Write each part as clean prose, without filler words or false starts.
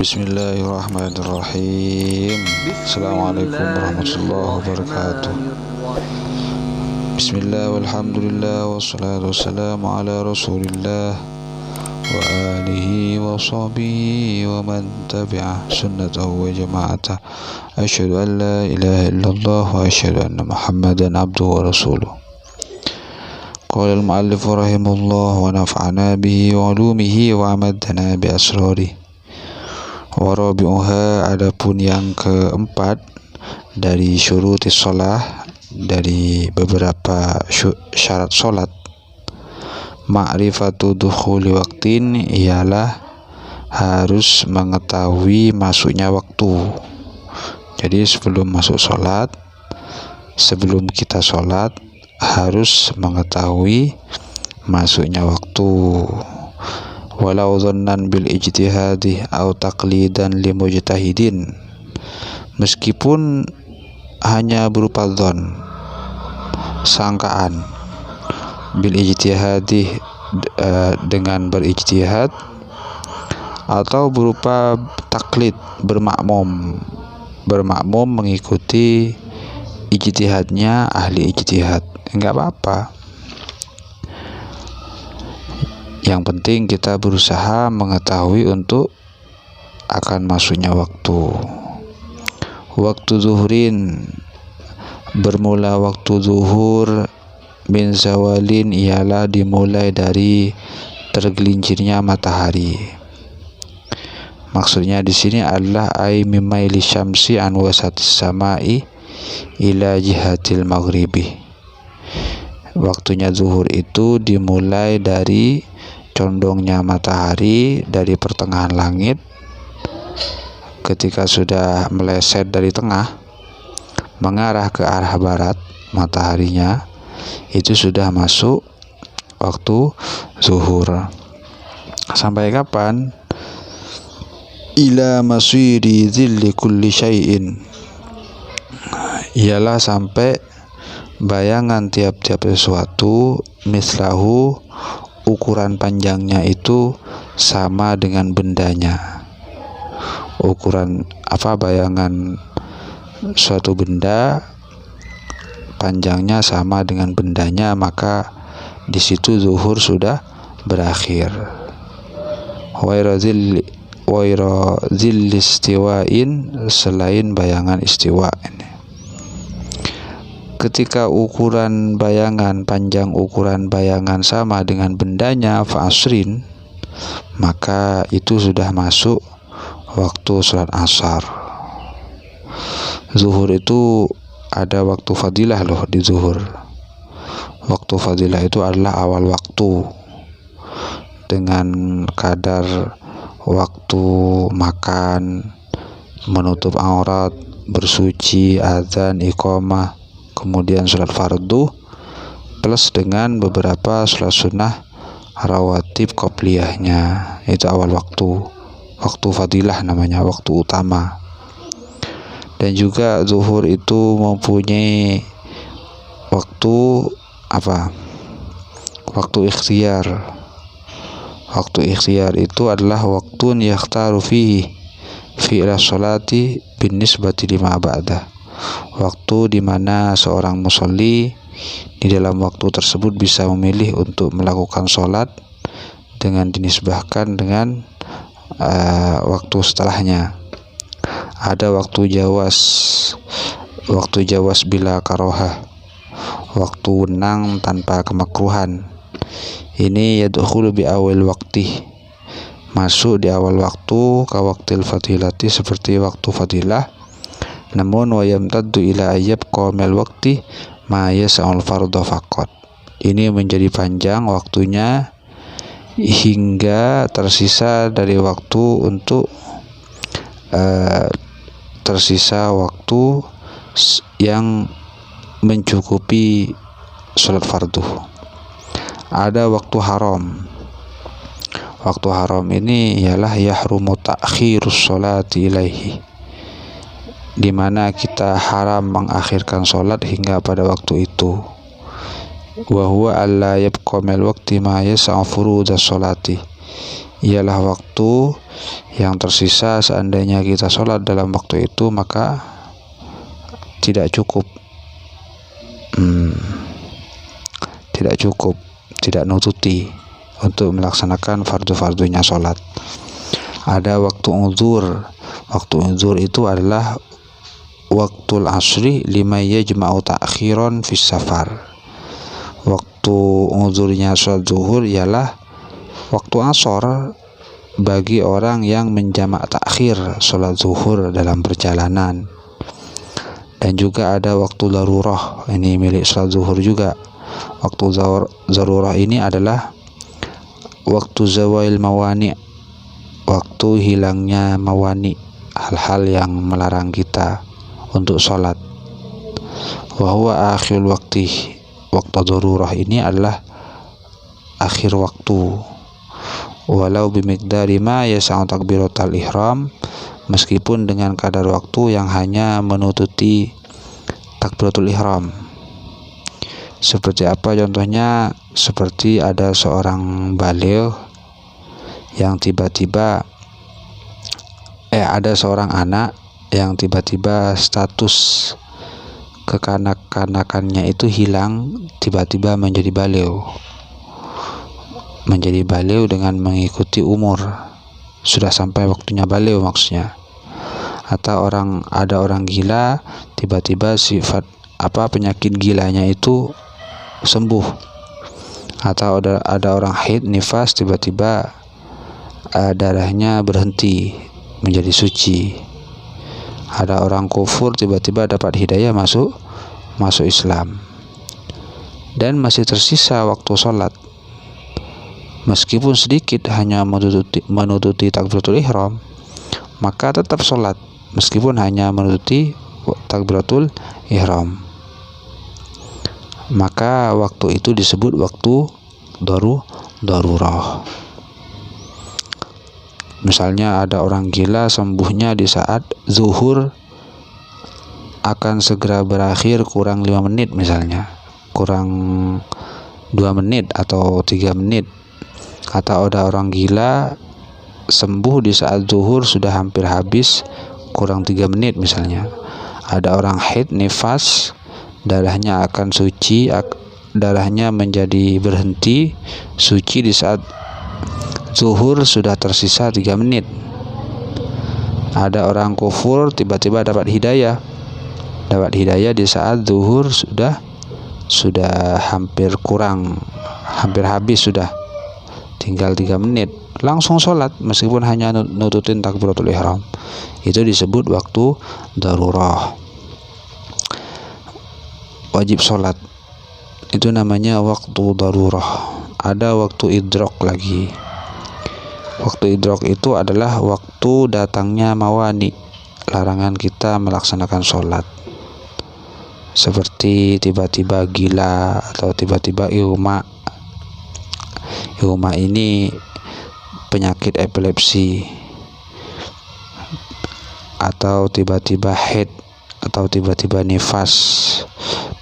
Bismillahirrahmanirrahim. Assalamualaikum warahmatullahi wabarakatuh. Bismillah walhamdulillah wassalatu wassalamu ala rasulillah wa alihi wa sahbihi wa man tabi'a sunnatahu wa jama'atah. Asyhadu an la ilaha illallah wa asyhadu anna Muhammadan abduhu wa rasuluh. Qala al-mu'allif rahimahullah wa nafa'ana bihi wa ulumihi wa amadana bi asrarih. Warabi'uha, adapun yang keempat dari syurutis shalah, dari beberapa syarat salat, ma'rifatu dukhuli waqtin, ialah harus mengetahui masuknya waktu. Jadi sebelum masuk salat, sebelum kita salat, harus mengetahui masuknya waktu. Walau dhannan bil ijtihadi au taqlidan li mujtahidin, meskipun hanya berupa dhon, sangkaan, bil ijtihadi, dengan berijtihad, atau berupa taklid, bermakmum mengikuti ijtihadnya ahli ijtihad, enggak apa-apa. Yang penting kita berusaha mengetahui untuk akan masuknya waktu. Waktu zuhurin, bermula waktu zuhur, min zawalin, ialah dimulai dari tergelincirnya matahari. Maksudnya di sini adalah ay mimaili syamsi an wasatis samai ila jihatil maghribi. Waktunya zuhur itu dimulai dari condongnya matahari dari pertengahan langit. Ketika sudah meleset dari tengah mengarah ke arah barat mataharinya, itu sudah masuk waktu zuhur. Sampai kapan? Ila masiri dhilli kulli syai'in, ialah sampai bayangan tiap-tiap sesuatu, mislahu, ukuran panjangnya itu sama dengan bendanya. Ukuran bayangan suatu benda panjangnya sama dengan bendanya, maka di situ zuhur sudah berakhir. Waira zilli istiwain, selain bayangan istiwa ini. Ketika ukuran bayangan, panjang ukuran bayangan sama dengan bendanya, fa'asrin, maka itu sudah masuk waktu sholat asar. Zuhur itu ada waktu fadilah loh di zuhur. Waktu fadilah itu adalah awal waktu, dengan kadar waktu makan, menutup aurat, bersuci, azan, iqamah, kemudian sholat fardu, plus dengan beberapa sholat sunnah rawatib qobliyahnya. Itu awal waktu fadilah namanya, waktu utama. Dan juga zuhur itu mempunyai waktu waktu ikhtiar. Waktu ikhtiar itu adalah waktun yakhtaru fihi fi'la sholati bin nisbati lima ba'dah, waktu di mana seorang musolli di dalam waktu tersebut bisa memilih untuk melakukan sholat dengan dinisbahkan dengan waktu setelahnya. Ada waktu jawas bila karohah, waktu wenang tanpa kemakruhan. Ini yadkhulu bi awal waktu, masuk di awal waktu, ka waktil fadilati, seperti waktu fadilah. Namun wayamtaddu ila ayyab qamil waqti ma yas'al fardhu faqat, ini menjadi panjang waktunya hingga tersisa dari waktu untuk tersisa waktu yang mencukupi sholat fardu. Ada waktu haram. Waktu haram ini ialah yahrumu ta'khirus sholati ilaihi, di mana kita haram mengakhirkan sholat hingga pada waktu itu. Wa huwa alla yabqa mil waqti ma yas'a furudus sholati, ialah waktu yang tersisa. Seandainya kita sholat dalam waktu itu maka tidak cukup, tidak nututi untuk melaksanakan fardu-fardunya sholat. Ada waktu uzur. Waktu uzur itu adalah waktul asri lima yajma'u ta'khiran fis safar. Waktu uzurnya sholat zuhur ialah waktu asor bagi orang yang menjamak takhir sholat zuhur dalam perjalanan. Dan juga ada waktu darurah, ini milik sholat zuhur juga. Waktu darurah ini adalah waktu zawail mawani, waktu hilangnya mawani, hal-hal yang melarang kita untuk sholat. Wa huwa akhirul waqti, waktu darurah ini adalah akhir waktu. Walau bimiqdari ma yas'u takbiratul ihram, meskipun dengan kadar waktu yang hanya menututi takbiratul ihram. Seperti apa contohnya? Seperti ada seorang baligh yang tiba-tiba ada seorang anak yang tiba-tiba status kekanak-kanakannya itu hilang, tiba-tiba menjadi baligh dengan mengikuti umur, sudah sampai waktunya baligh maksudnya. Atau ada orang gila, tiba-tiba penyakit gilanya itu sembuh. Atau ada orang haid nifas, tiba-tiba darahnya berhenti menjadi suci. Ada orang kufur, tiba-tiba dapat hidayah masuk Islam. Dan masih tersisa waktu sholat, meskipun sedikit, hanya menututi takbiratul ihram, maka tetap sholat meskipun hanya menututi takbiratul ihram. Maka waktu itu disebut waktu darurah. Misalnya ada orang gila, sembuhnya di saat zuhur akan segera berakhir kurang 5 menit, misalnya kurang 2 menit atau 3 menit. Atau ada orang gila sembuh di saat zuhur sudah hampir habis, kurang 3 menit misalnya. Ada orang haid nifas, darahnya akan suci, darahnya menjadi berhenti suci di saat zuhur sudah tersisa 3 menit. Ada orang kufur, tiba-tiba dapat hidayah di saat zuhur sudah hampir habis, sudah tinggal 3 menit, langsung sholat meskipun hanya nututin takbiratul ihram. Itu disebut waktu darurah. Wajib sholat itu namanya waktu darurah. Ada waktu idrok lagi. Waktu idrok itu adalah waktu datangnya mawani, larangan kita melaksanakan sholat. Seperti tiba-tiba gila atau tiba-tiba ighma. Ighma ini penyakit epilepsi, atau tiba-tiba haid, atau tiba-tiba nifas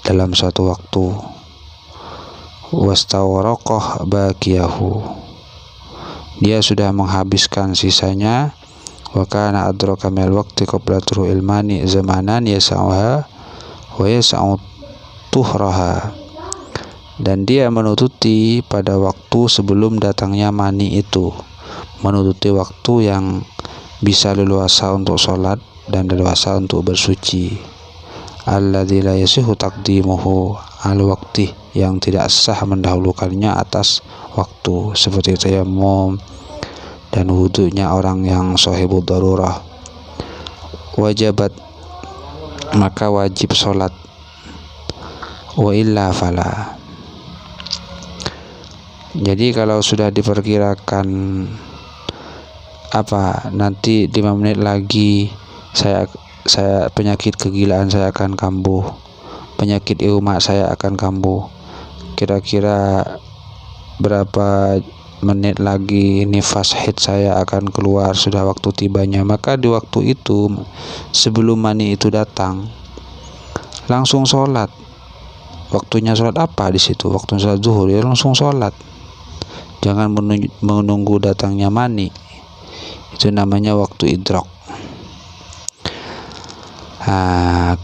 dalam suatu waktu. Wastawraqah baqiyahu, dia sudah menghabiskan sisanya. Wa kana adraka minal waqti qabla turu'il mani zamanan yas'uha wa yas'u tuhraha, dan dia menututi pada waktu sebelum datangnya mani itu, menututi waktu yang bisa leluasa untuk sholat dan leluasa untuk bersuci. Alladzi la yasihu taqdimuhu al waqti, yang tidak sah mendahulukannya atas waktu, seperti tayammum dan wudunya orang yang sahibud darurah. Wajabat, maka wajib sholat. Wa illa fala. Jadi kalau sudah diperkirakan nanti 5 menit lagi saya penyakit kegilaan saya akan kambuh, penyakit ighma saya akan kambuh, kira-kira berapa menit lagi nifas haid saya akan keluar, sudah waktu tibanya, maka di waktu itu sebelum mani itu datang langsung sholat. Waktunya sholat apa di situ? Waktu sholat zuhur, ya langsung sholat. jangan menunggu datangnya mani, itu namanya waktu idrok.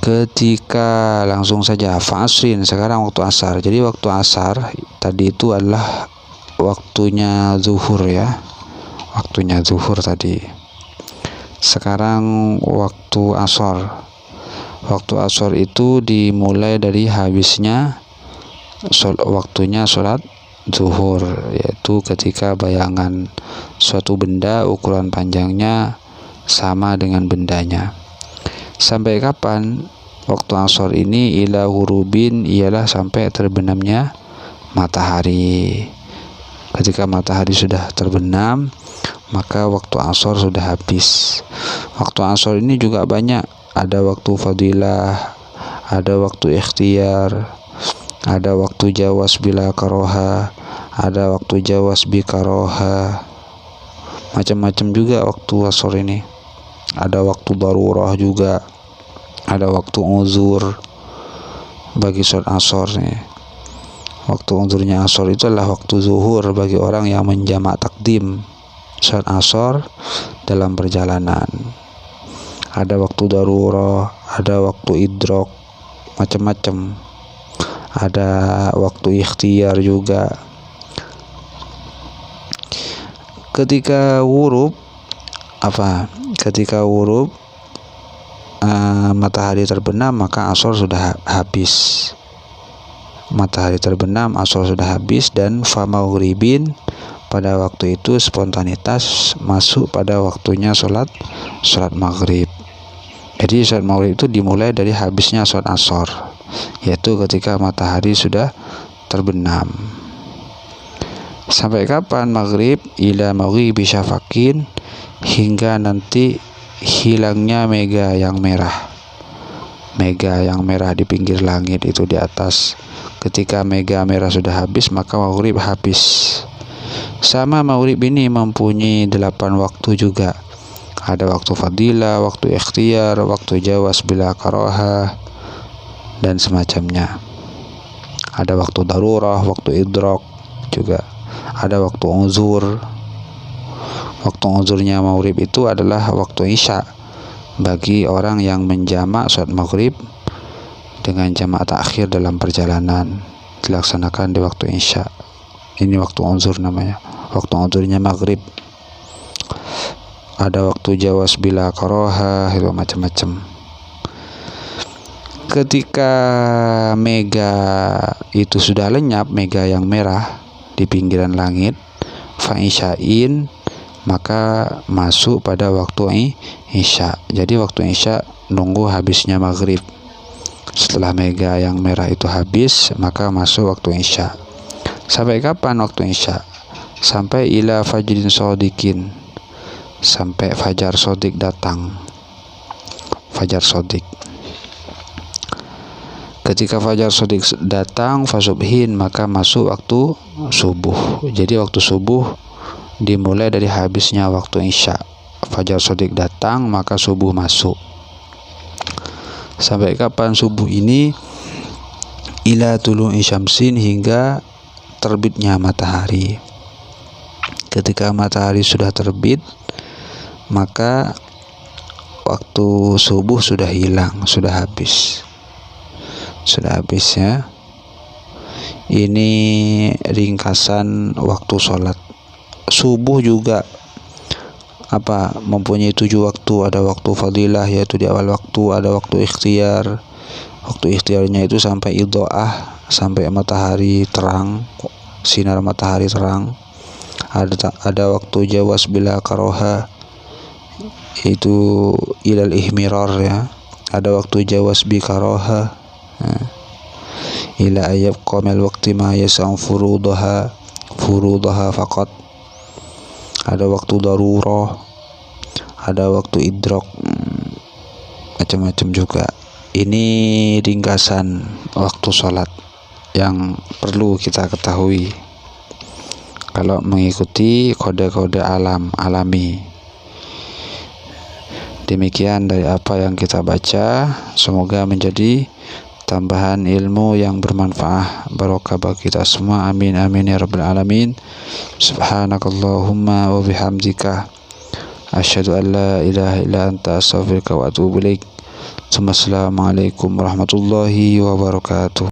Ketika langsung saja fa'asrin, sekarang waktu asar. Jadi waktu asar tadi itu adalah waktunya zuhur ya, waktunya zuhur tadi. Sekarang waktu asar. Waktu asar itu dimulai dari habisnya waktunya sholat zuhur, yaitu ketika bayangan suatu benda ukuran panjangnya sama dengan bendanya. Sampai kapan waktu asar ini? Ila hurubin, ialah sampai terbenamnya matahari. Ketika matahari sudah terbenam, maka waktu asar sudah habis. Waktu asar ini juga banyak, ada waktu fadilah, ada waktu ikhtiar, ada waktu jawas bila karoha, ada waktu jawas bi karoha, macam-macam juga waktu asar ini. Ada waktu darurah juga, ada waktu uzur bagi sholat asar nih. Waktu uzurnya asar itu adalah waktu zuhur bagi orang yang menjamak takdim sholat asar dalam perjalanan. Ada waktu darurah, ada waktu idrok, macam-macam. Ada waktu ikhtiar juga. Ketika wurub matahari terbenam, maka asar sudah habis. Matahari terbenam, asar sudah habis. Dan famaghribin, pada waktu itu spontanitas masuk pada waktunya sholat maghrib. Jadi sholat maghrib itu dimulai dari habisnya sholat asar, yaitu ketika matahari sudah terbenam. Sampai kapan maghrib? Ila maghribi syafakin, hingga nanti hilangnya mega yang merah. Mega yang merah di pinggir langit itu di atas. Ketika mega merah sudah habis, maka maghrib habis. Sama maghrib ini mempunyai 8 waktu juga. Ada waktu fadilah, waktu ikhtiar, waktu jawas bila karoha, dan semacamnya. Ada waktu darurah, waktu idrok juga. Ada waktu uzur. Waktu uzurnya maghrib itu adalah waktu isya bagi orang yang menjamak sholat maghrib dengan jamak takhir dalam perjalanan, dilaksanakan di waktu isya. Ini waktu uzur namanya, waktu uzurnya maghrib. Ada waktu jawas bila karoha, itu macam-macam. Ketika mega itu sudah lenyap, mega yang merah di pinggiran langit, fa'isyain, maka masuk pada waktu isya. Jadi waktu isya nunggu habisnya maghrib. Setelah mega yang merah itu habis, maka masuk waktu isya. Sampai kapan waktu isya? Sampai ila fajrin shodikin, sampai fajar sodik datang. Fajar sodik. Ketika fajar sodik datang, fasubhin, maka masuk waktu subuh. Jadi waktu subuh dimulai dari habisnya waktu isya. Fajar sodik datang, maka subuh masuk. Sampai kapan subuh ini? Ila tulu'i syamsin, hingga terbitnya matahari. Ketika matahari sudah terbit, maka waktu subuh sudah hilang, sudah habis. Sudah habis ya. Ini ringkasan waktu sholat. Subuh juga mempunyai 7 waktu. Ada waktu fadilah, yaitu di awal waktu. Ada waktu ikhtiar. Waktu ikhtiarnya itu sampai idho'ah, sampai matahari terang, sinar matahari terang. Ada waktu jawas bila karoha, itu ilal ihmirar ya. Ada waktu jawas bi karoha, ila ayab qamil waqti ma yas'am furudaha faqat. Ada waktu darurah, ada waktu idrok, macam-macam juga. Ini ringkasan waktu sholat yang perlu kita ketahui kalau mengikuti kode-kode alami. Demikian dari apa yang kita baca, semoga menjadi tambahan ilmu yang bermanfaat, barokah bagi kita semua. Amin amin ya rabbal alamin. Subhanakallahumma wa bihamdika asyhadu an la ilaha illa anta astaghfiruka wa atubu ilaik. Assalamualaikum warahmatullahi wabarakatuh.